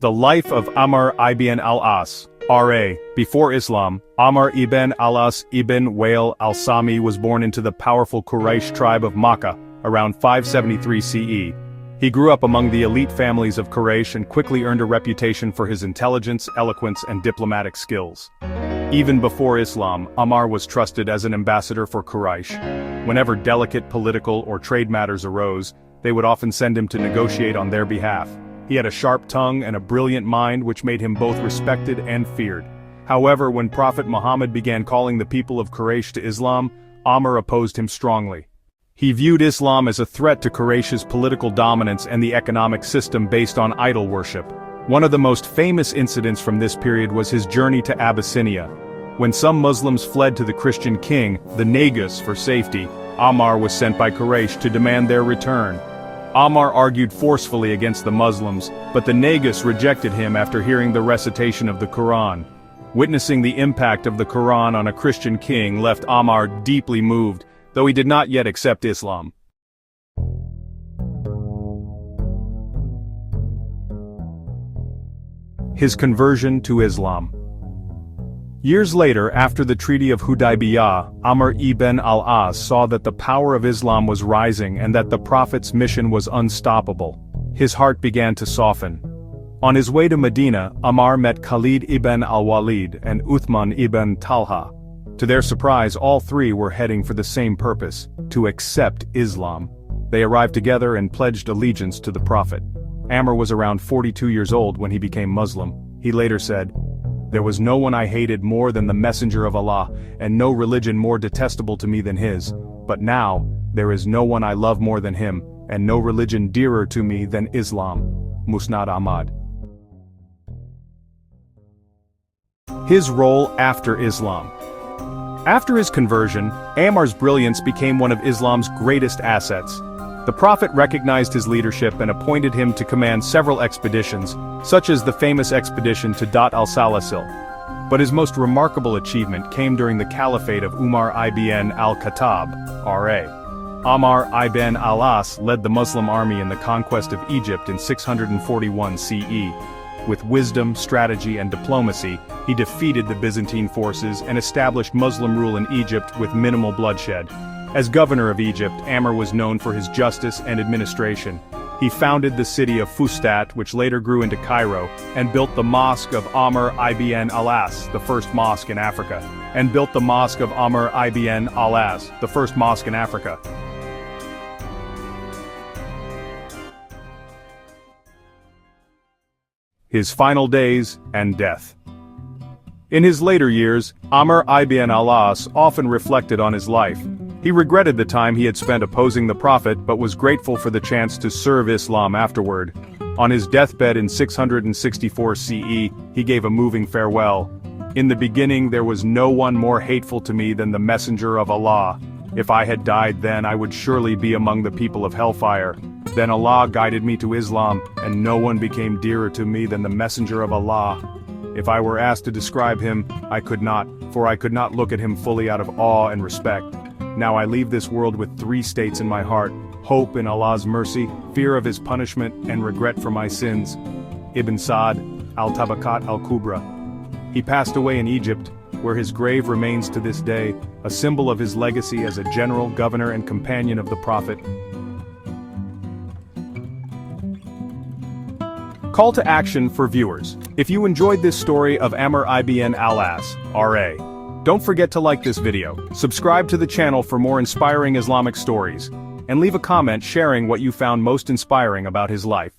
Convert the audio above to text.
The life of Ammar ibn al-As, R.A. Before Islam, Ammar ibn al-As ibn Wail al-Sami was born into the powerful Quraysh tribe of Makkah, around 573 CE. He grew up among the elite families of Quraysh and quickly earned a reputation for his intelligence, eloquence, and diplomatic skills. Even before Islam, Ammar was trusted as an ambassador for Quraysh. Whenever delicate political or trade matters arose, they would often send him to negotiate on their behalf. He had a sharp tongue and a brilliant mind which made him both respected and feared. However, when Prophet Muhammad began calling the people of Quraysh to Islam, Ammar opposed him strongly. He viewed Islam as a threat to Quraysh's political dominance and the economic system based on idol worship. One of the most famous incidents from this period was his journey to Abyssinia. When some Muslims fled to the Christian king, the Nagus, for safety, Ammar was sent by Quraysh to demand their return. Ammar argued forcefully against the Muslims, but the Nagus rejected him after hearing the recitation of the Quran. Witnessing the impact of the Quran on a Christian king left Ammar deeply moved, though he did not yet accept Islam. His conversion to Islam. Years later, after the Treaty of Hudaybiyah, Ammar ibn al-As saw that the power of Islam was rising and that the Prophet's mission was unstoppable. His heart began to soften. On his way to Medina, Ammar met Khalid ibn al-Walid and Uthman ibn Talha. To their surprise, all three were heading for the same purpose, to accept Islam. They arrived together and pledged allegiance to the Prophet. Ammar was around 42 years old when he became Muslim. He later said, "There was no one I hated more than the Messenger of Allah, and no religion more detestable to me than his. But now, there is no one I love more than him, and no religion dearer to me than Islam." Musnad Ahmad. His role after Islam. After his conversion, Ammar's brilliance became one of Islam's greatest assets. The Prophet recognized his leadership and appointed him to command several expeditions, such as the famous expedition to Dat al-Salasil. But his most remarkable achievement came during the caliphate of Umar ibn al-Khattab, R.A. Ammar ibn al-As led the Muslim army in the conquest of Egypt in 641 CE. With wisdom, strategy, and diplomacy, he defeated the Byzantine forces and established Muslim rule in Egypt with minimal bloodshed. As governor of Egypt, Ammar was known for his justice and administration. He founded the city of Fustat, which later grew into Cairo, and built the mosque of Ammar ibn al-As, the first mosque in Africa, and built the mosque of Ammar ibn al-As, the first mosque in Africa. His final days and death. In his later years, Ammar ibn al-As often reflected on his life. He regretted the time he had spent opposing the Prophet but was grateful for the chance to serve Islam afterward. On his deathbed in 664 CE, he gave a moving farewell. "In the beginning there was no one more hateful to me than the Messenger of Allah. If I had died then I would surely be among the people of hellfire. Then Allah guided me to Islam, and no one became dearer to me than the Messenger of Allah. If I were asked to describe him, I could not, for I could not look at him fully out of awe and respect. Now I leave this world with three states in my heart: hope in Allah's mercy, fear of his punishment, and regret for my sins." Ibn Sa'd, al-Tabaqat al-Kubra. He passed away in Egypt, where his grave remains to this day, a symbol of his legacy as a general, governor, and companion of the Prophet. Call to action for viewers. If you enjoyed this story of Ammar ibn al-As, R.A., don't forget to like this video, subscribe to the channel for more inspiring Islamic stories, and leave a comment sharing what you found most inspiring about his life.